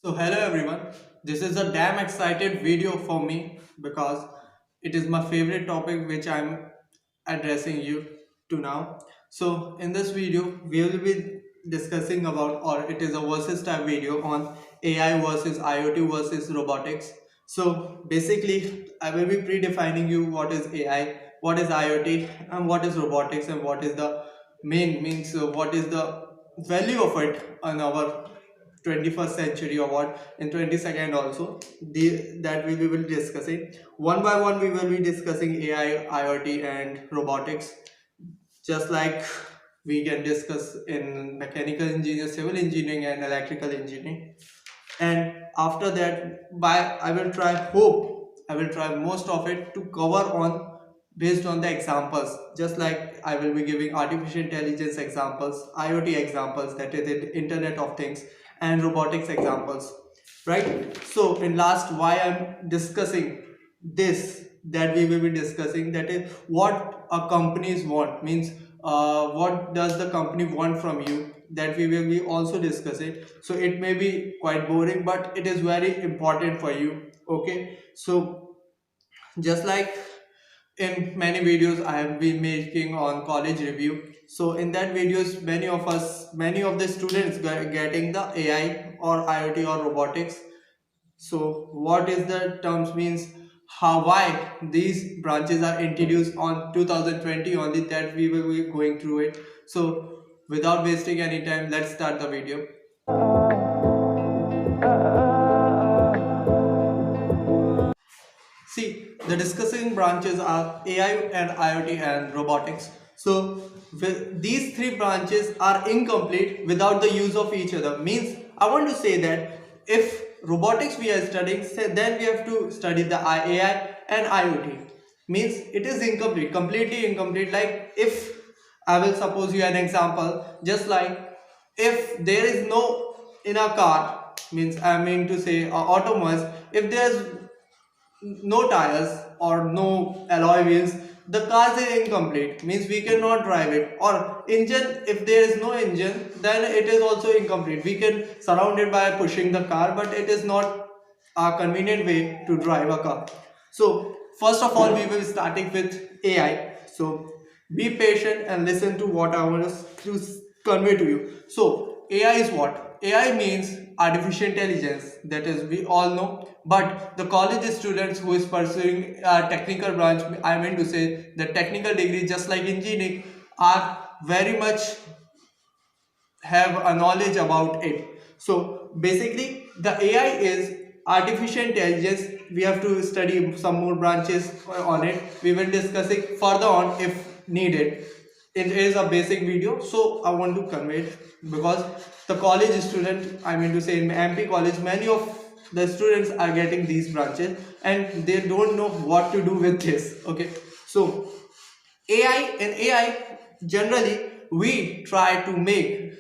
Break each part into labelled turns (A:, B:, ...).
A: So hello everyone, this is a damn excited video for me because it is my favorite topic which I'm addressing you to now. So in this video we will be discussing about, or it is a versus type video on AI versus IoT versus robotics. So basically I will be predefining you what is AI, what is IoT and what is robotics and what is the main means what is the value of it on our 21st century or what in 22nd also that we will be discussing one by one. We will be discussing AI, IoT and robotics, just like we can discuss in mechanical engineering, civil engineering and electrical engineering. And after that, by I will try most of it to cover on based on the examples, just like I will be giving artificial intelligence examples, IoT examples, that is the internet of things, and robotics examples, right? So in last, why I'm discussing this, that we will be discussing, that is what a companies want, means what does the company want from you, that we will be also discussing. So it may be quite boring but it is very important for you. Okay, so just like in many videos I have been making on college review, so in that videos many of the students getting the AI or IoT or robotics. So what is the terms, means how, why these branches are introduced on 2020 only, that we will be going through it. So without wasting any time, let's start the video. See, the discussing branches are AI and IoT and robotics. So these three branches are incomplete without the use of each other. Means I want to say that if robotics we are studying, then we have to study the AI and IoT. Means it is incomplete, completely incomplete. Like if I will suppose you an example, just like if there is no in a car, means I mean to say automobiles, if there is no tires or no alloy wheels, the car is incomplete, means we cannot drive it. Or engine, if there is no engine, then it is also incomplete. We can surround it by pushing the car, but it is not a convenient way to drive a car. So first of all we will be starting with AI. So be patient and listen to what I want to convey to you. So AI is what? AI means artificial intelligence, that is we all know. But the college students who is pursuing a technical branch, I mean to say the technical degree, just like engineering, are very much have a knowledge about it. So basically the AI is artificial intelligence. We have to study some more branches on it. We will discuss it further on if needed. It is a basic video, so I want to convey it because the college student, I mean to say in MP college, many of the students are getting these branches and they don't know what to do with this. Okay, so AI generally we try to make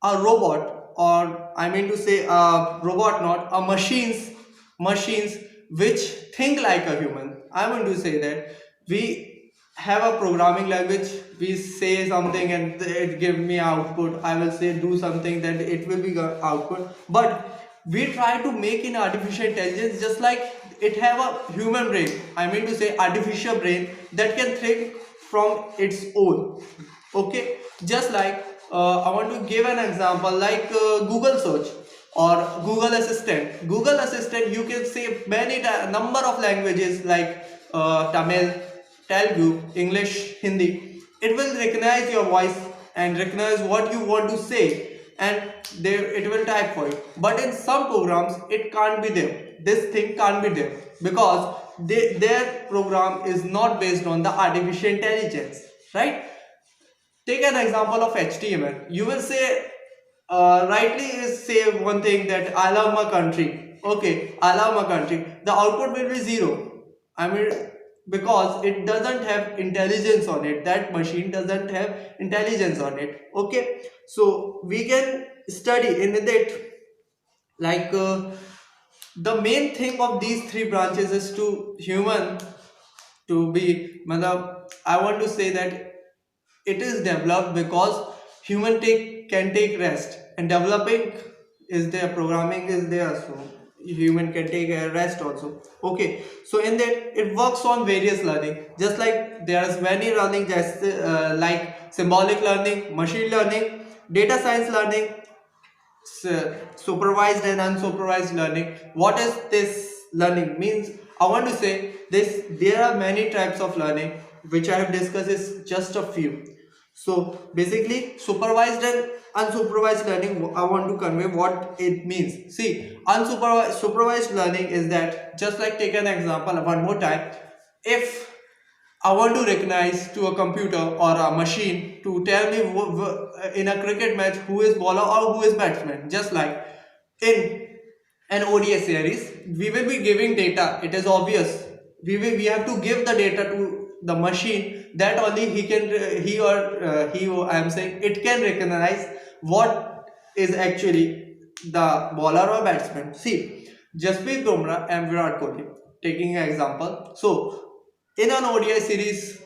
A: a robot, or I mean to say a robot, not a machines which think like a human. I want to say that we have a programming language, we say something and it give me output. I will say do something, then it will be output. But we try to make in artificial intelligence just like it have a human brain, I mean to say artificial brain, that can think from its own. Okay, just like I want to give an example like Google search or Google Assistant, you can say many number of languages like Tamil, Telugu, English, Hindi. It will recognize your voice and recognize what you want to say, and it will type for you. But in some programs it can't be there, this thing can't be there, because their program is not based on the artificial intelligence, right? Take an example of HTML. You will say rightly is say one thing that I love my country. Okay, I love my country, the output will be zero. I mean, because it doesn't have intelligence on it, that machine doesn't have intelligence on it. Okay, so we can study in it like the main thing of these three branches is to human to be matlab, I want to say that it is developed because human can take rest, and developing is there, programming is there, so human can take a rest also. Okay, so in that it works on various learning, just like there's many learning, just like symbolic learning, machine learning, data science learning, supervised and unsupervised learning. What is this learning means? I want to say this, there are many types of learning which I have discussed is just a few. So basically supervised and unsupervised learning, I want to convey what it means. See, unsupervised supervised learning is that, just like take an example one more time. If I want to recognize to a computer or a machine to tell me in a cricket match who is bowler or who is batsman. Just like in an ODI series, we will be giving data. It is obvious. We have to give the data to the machine, that only he or I am saying it can recognize what is actually the bowler or batsman. See, Jasprit Bumrah and Virat Kohli, taking an example. So in an ODI series,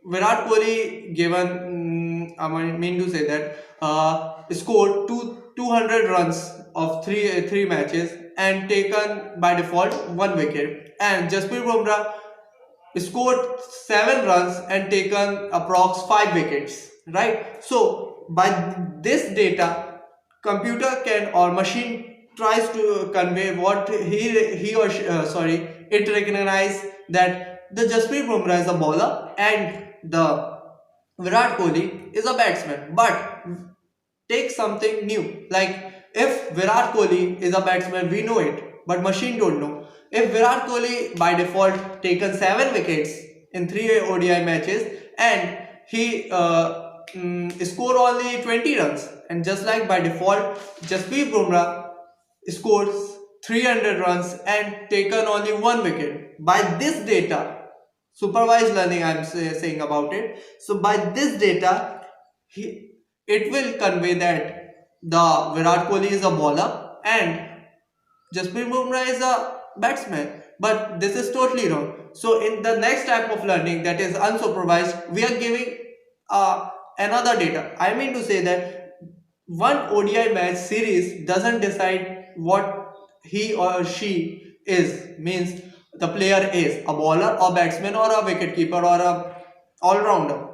A: Virat Kohli given, I mean to say that, scored 200 runs of three matches and taken by default 1 wicket, and Jasprit Bumrah scored 7 runs and taken approx 5 wickets, right? So by this data, computer can or machine tries to convey what he or she, it recognize that the Jasprit Bumrah is a bowler and the Virat Kohli is a batsman. But take something new, like if Virat Kohli is a batsman, we know it, but machine don't know. If Virat Kohli by default taken 7 wickets in 3 ODI matches and he score only 20 runs, and just like by default Jasprit Bumrah scores 300 runs and taken only 1 wicket. By this data, supervised learning I am saying about it, so by this data it will convey that the Virat Kohli is a bowler and Jasprit Bumrah is a batsman, but this is totally wrong. So in the next type of learning, that is unsupervised, we are giving another data. I mean to say that one ODI match series doesn't decide what he or she is, means the player is a bowler or batsman or a wicket keeper or a all-rounder.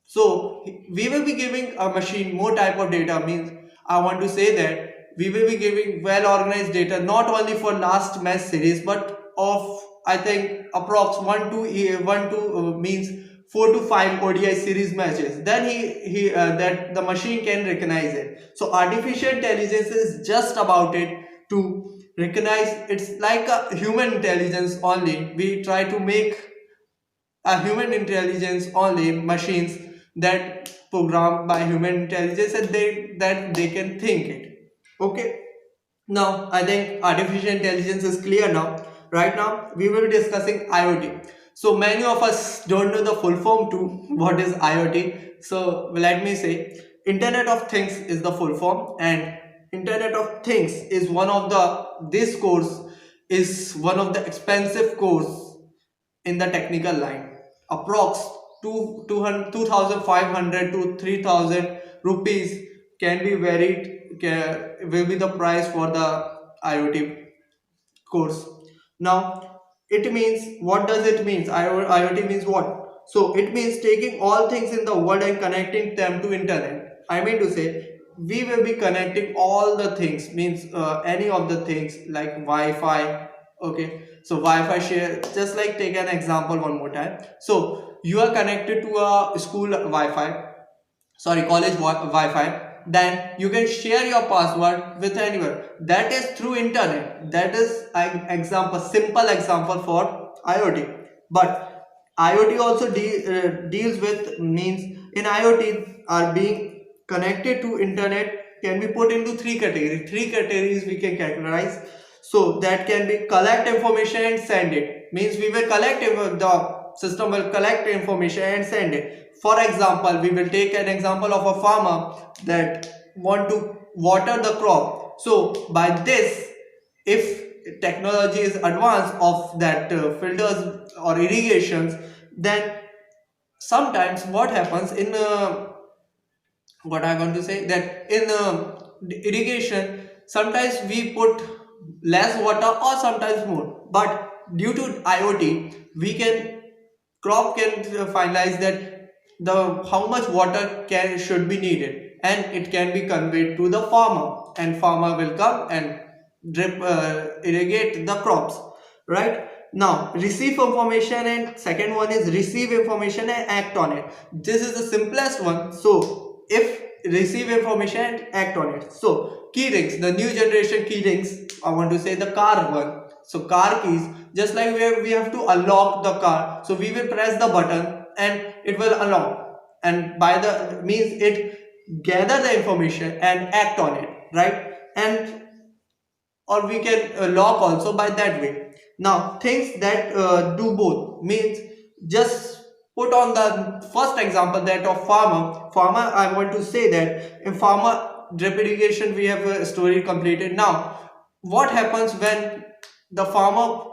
A: So we will be giving a machine more type of data, means I want to say that we will be giving well organized data not only for last match series but of, I think, approx 1 to means 4 to 5 ODI series matches. Then he that the machine can recognize it. So artificial intelligence is just about it to recognize. It's like a human intelligence only. We try to make a human intelligence only machines that programmed by human intelligence, and they can think it. Okay, now I think artificial intelligence is clear now. Right now we will be discussing IoT. So many of us don't know the full form too. What is IoT? So let me say, Internet of Things is the full form, and Internet of Things is one of the, this course is one of the expensive course in the technical line. Approx 2,500 to 3,000 rupees can be varied, will be the price for the IoT course. Now it means, what does it mean? IoT means what? So it means taking all things in the world and connecting them to internet. I mean to say, we will be connecting all the things, means any of the things like Wi-Fi. Okay, so Wi-Fi share, just like take an example one more time. So you are connected to a school Wi-Fi, college Wi-Fi, then you can share your password with anyone. That is through internet. That is an example, simple example for IoT. But IoT also deals with, means in IoT are being connected to internet can be put into 3 categories. 3 categories we can categorize. So that can be collect information and send it. Means we will collect, the system will collect information and send it. For example, we will take an example of a farmer that want to water the crop. So by this, if technology is advanced of that filters or irrigations, then sometimes what happens in what I want to say, that in irrigation sometimes we put less water or sometimes more, but due to IoT we can crop can finalize that the how much water can should be needed, and it can be conveyed to the farmer, and farmer will come and drip irrigate the crops, right? Now receive information, and second one is receive information and act on it. This is the simplest one. So if receive information and act on it, so key rings, the new generation key rings, I want to say the car one. So car keys, just like where we have to unlock the car, so we will press the button and it will unlock, and by the means it gather the information and act on it, right? And or we can lock also by that way. Now things that do both means, just put on the first example that of farmer. I want to say that in farmer drip irrigation we have a story completed. Now what happens when the farmer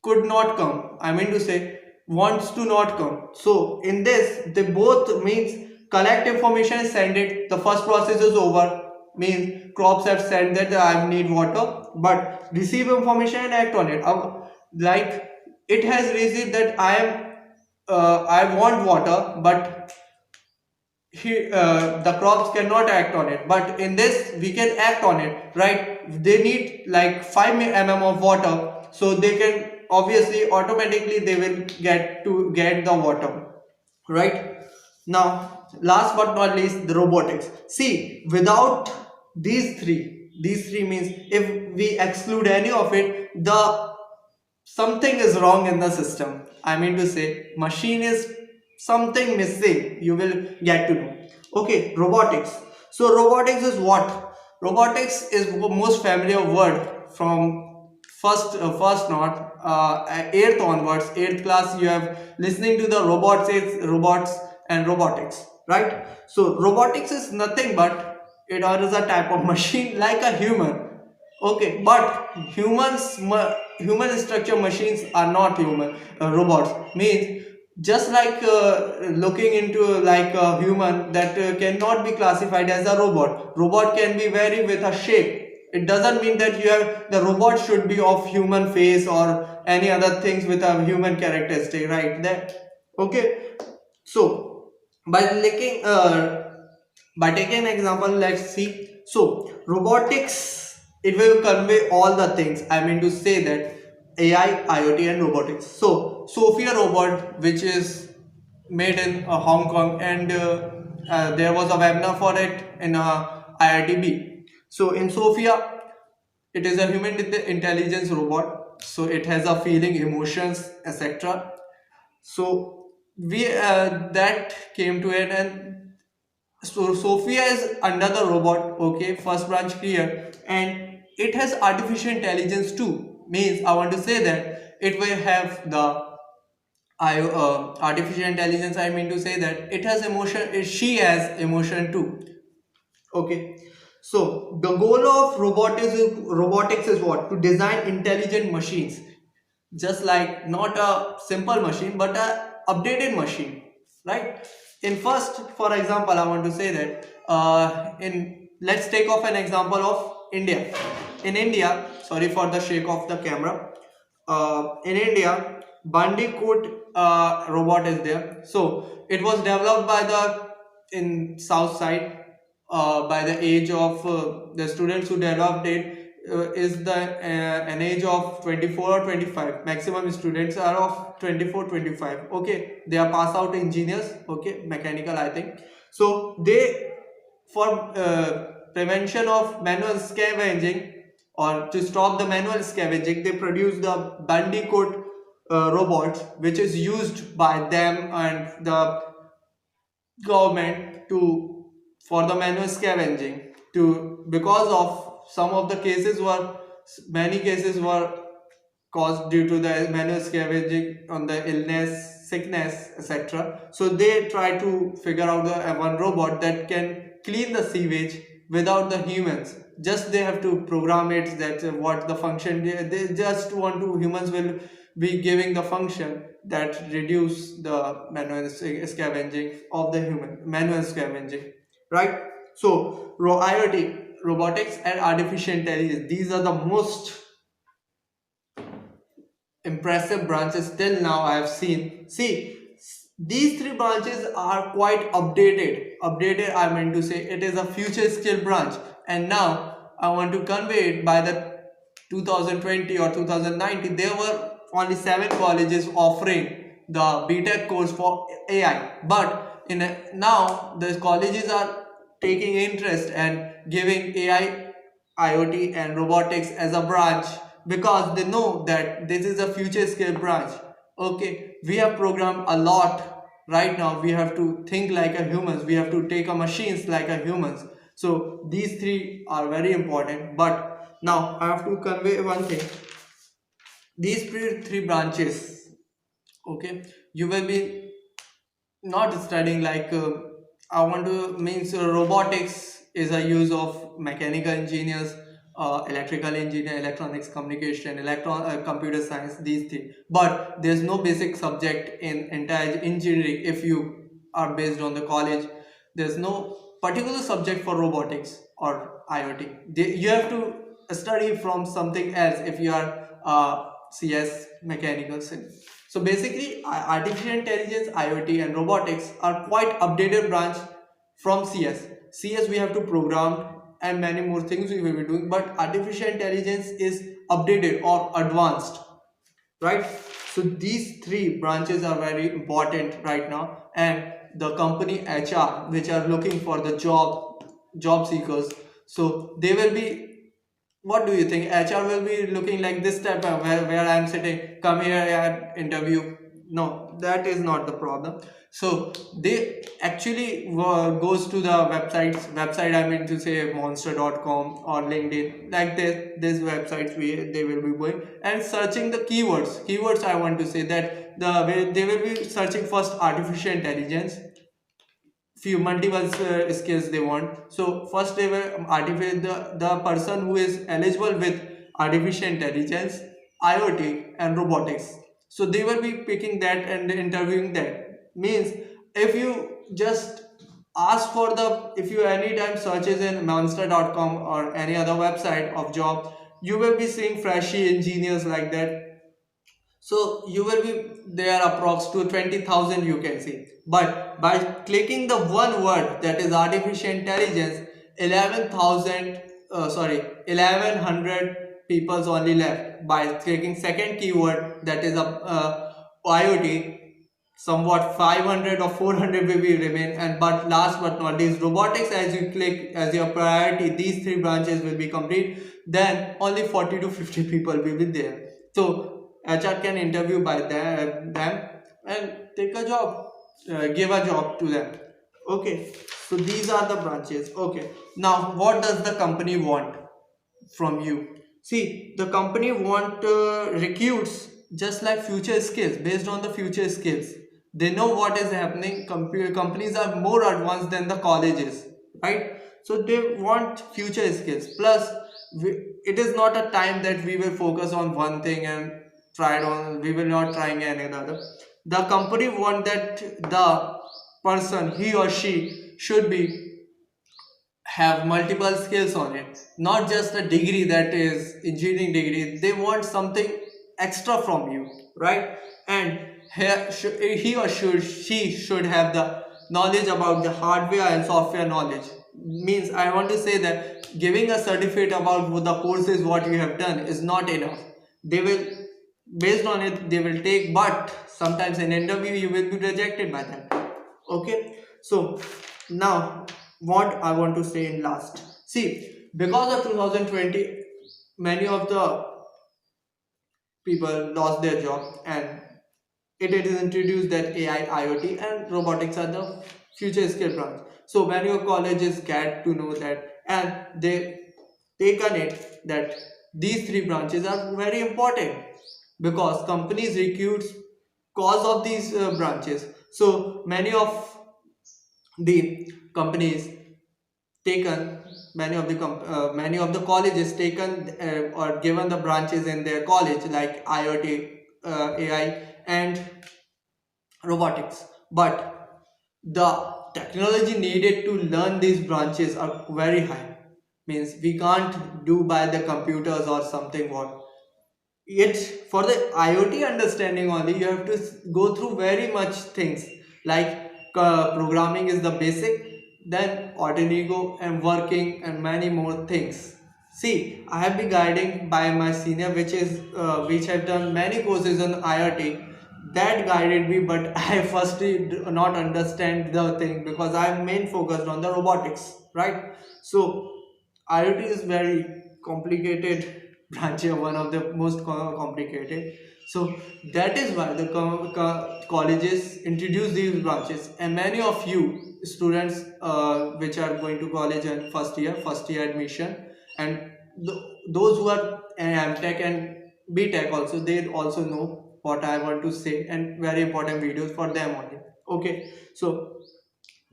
A: could not come, I mean to say wants to not come? So in this they both means collect information and send it. The first process is over, means crops have said that I need water, but receive information and act on it. Like it has received that I want water, but the crops cannot act on it, but in this we can act on it, right? They need like 5 mm of water, so they can obviously automatically they will get the water, right? Now last but not least, the robotics. See, without these three means if we exclude any of it, the something is wrong in the system, I mean to say machine is something missing, you will get to know. Okay, robotics. So robotics is what? Robotics is the most familiar word from first not eighth onwards, eighth class you have listening to the robots and robotics, right? So robotics is nothing but it is a type of machine like a human. Okay, but human structure machines are not human. Robots means just like looking into like a human that cannot be classified as a robot can be vary with a shape. It doesn't mean that you have the robot should be of human face or any other things with a human characteristic, right there. Okay, so by looking by taking an example, let's see. So robotics, it will convey all the things, I mean to say that AI, IoT and robotics. So Sophia robot, which is made in Hong Kong, and there was a webinar for it in IITB. So in Sophia, it is a human intelligence robot, so it has a feeling, emotions, etc. So we that came to it, and so Sophia is under the robot, okay, first branch clear, and it has artificial intelligence too. Means I want to say that it will have the artificial intelligence. I mean to say that it has emotion. She has emotion too. Okay. So the goal of robotics is what? To design intelligent machines, just like not a simple machine but a updated machine, right? In first, for example, I want to say that in let's take off an example of India. In India, sorry for the shake of the camera. In India, Bandicoot robot is there. So it was developed by the in south side by the age of the students who developed it is the an age of 24 or 25. Maximum students are of 24-25. Okay, they are pass out engineers, okay, mechanical I think. So they, for prevention of manual scavenging or to stop the manual scavenging, they produce the Bandicoot robots, which is used by them and the government to for the manual scavenging, to because of some of the cases were many cases were caused due to the manual scavenging on the illness, sickness, etc. So they try to figure out the one robot that can clean the sewage without the humans. Just they have to program it that what the function they just want to humans will be giving the function that reduce the manual scavenging of the human manual scavenging, right? So IoT, robotics and artificial intelligence. These are the most impressive branches till now I have seen. See, these three branches are quite updated, I meant to say. It is a future skill branch, and now I want to convey it. By the 2020 or 2019, there were only 7 colleges offering the BTech course for AI, but now the colleges are taking interest and giving AI, IoT and robotics as a branch, because they know that this is a future skill branch. Okay, we have programmed a lot. Right now we have to think like a humans, we have to take a machines like a humans. So these three are very important. But now I have to convey one thing. These three branches, okay, you will be not studying like I want to means robotics is a use of mechanical engineers, electrical engineer, electronics, communication, computer science, these things. But there's no basic subject in entire engineering. If you are based on the college, there's no particular subject for robotics or IoT. You have to study from something else if you are CS mechanical. So basically, artificial intelligence, IoT and robotics are quite updated branch from CS. CS we have to program and many more things we will be doing, but artificial intelligence is updated or advanced, right? So these three branches are very important right now, and the company HR which are looking for the job seekers, so they will be, what do you think? HR will be looking like this type of where I am sitting, come here and interview? No, that is not the problem. So they actually goes to the website, I mean to say monster.com or LinkedIn, like this websites they will be going and searching the keywords. I want to say that they will be searching first artificial intelligence, few multiple skills they want. So first they will the person who is eligible with artificial intelligence, IoT and robotics, so they will be picking that and interviewing that. Means if you just ask for the, if you anytime searches in monster.com or any other website of job, you will be seeing freshy engineers like that. So you will be there approx to 20,000 you can see. But by clicking the one word, that is artificial intelligence, 1100 people's only left. By clicking second keyword, that is a IoT, somewhat 500 or 400 will be remain. And but last but not least, robotics, as you click as your priority, these three branches will be complete, then only 40 to 50 people will be there. So HR can interview by them and take a job, give a job to them. Okay, so these are the branches. Okay, now what does the company want from you? See, the company want recruits just like future skills, based on the future skills. They know what is happening. Companies are more advanced than the colleges, right? So they want future skills. Plus, it is not a time that we will focus on one thing and try it on. We will not trying any other. The company want that the person, he or she, should be have multiple skills on it, not just a degree, that is engineering degree. They want something extra from you, right? And he or she should have the knowledge about the hardware and software knowledge. Means I want to say that giving a certificate about the courses what you have done is not enough. They will, based on it they will take, but sometimes in interview you will be rejected by them. Okay, so now what I want to say in last, see, because of 2020 many of the people lost their job, and it is introduced that AI, IoT and robotics are the future skill branch. So many of colleges get to know that, and they taken it that these three branches are very important, because companies recruit cause of these branches. So many of the companies taken, many of the colleges taken or given the branches in their college like IoT, AI and robotics, but the technology needed to learn these branches are very high. means we can't do by the computers or something what. Yet for the IoT understanding only, you have to go through very much things like programming is the basic, then alter ego and working and many more things. See, I have been guiding by my senior, which have done many courses on IoT. That guided me, but I firstly do not understand the thing because I am main focused on the robotics, right? So IoT is very complicated branch, one of the most complicated. So that is why the colleges introduce these branches, and many of you students which are going to college and first year admission, and those who are MTech and BTech also, they also know what I want to say, and very important videos for them only. Okay, so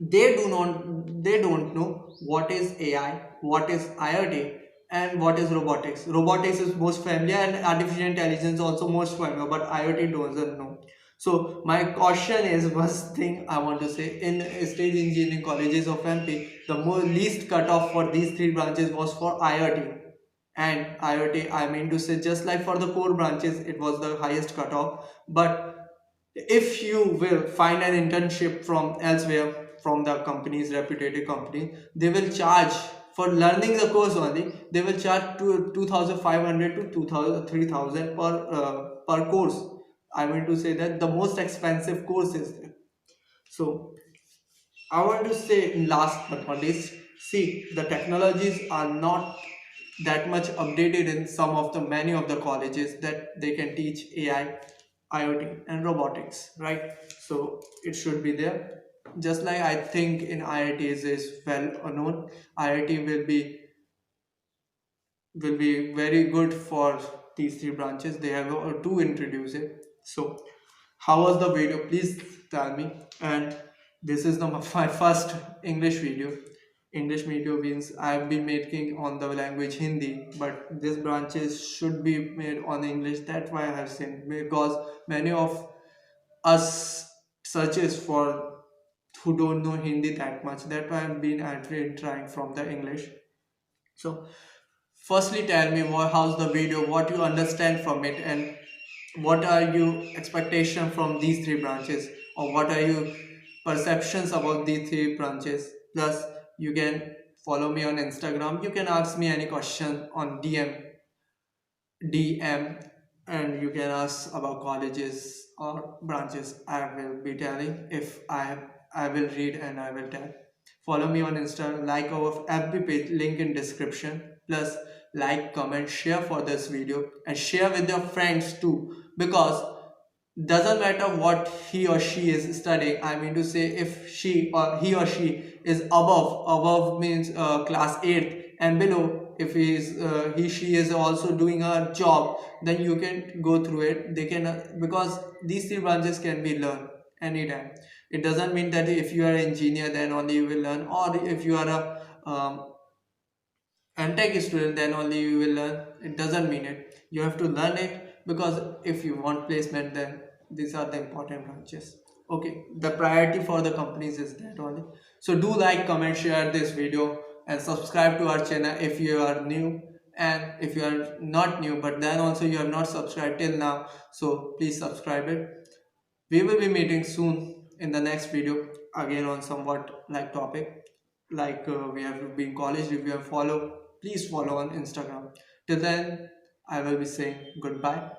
A: they don't know what is AI, what is IoT, and what is robotics. Robotics is most familiar, and artificial intelligence also most familiar, but IoT doesn't know. So my caution is, first thing I want to say, in stage engineering colleges of MP, the least cutoff for these three branches was for IoT. And IoT, I mean to say, just like for the core branches, it was the highest cutoff. But if you will find an internship from elsewhere, from the companies, reputed company, they will charge for learning the course only. They will charge to 2,500 to 2,000 3,000 per course. I mean to say that the most expensive course is there. So I want to say, last but not least, see, the technologies are not that much updated in some of the many of the colleges that they can teach AI, IoT, and robotics, right? So it should be there. Just like I think in IITs is well known, IIT will be very good for these three branches. They have to introduce it. So how was the video? Please tell me. And this is my first English video. English video means I've been making on the language Hindi, but these branches should be made on English. That's why I have seen, because many of us searches for who don't know Hindi that much. That's why I've been actually trying from the English. So firstly, tell me how's the video, what you understand from it, and what are your expectation from these three branches, or what are your perceptions about these three branches. Plus, you can follow me on Instagram. You can ask me any question on DM, and you can ask about colleges or branches. I will be telling. If I will read and I will tell. Follow me on Insta, like our FB page, link in description. Plus, like, comment, share for this video, and share with your friends too. Because doesn't matter what he or she is studying. I mean to say, if he or she is above means class 8 and below, if he she is also doing a job, then you can go through it. They can because these three branches can be learned anytime. It doesn't mean that if you are an engineer then only you will learn, or if you are a tech student then only you will learn. It doesn't mean it. You have to learn it, because if you want placement, then these are the important branches. Okay, the priority for the companies is that only. So do like, comment, share this video, and subscribe to our channel if you are new. And if you are not new but then also you have not subscribed till now, so please subscribe it. We will be meeting soon in the next video, again on somewhat like topic, like we have been college. If you have follow, please follow on Instagram. Till then, I will be saying goodbye.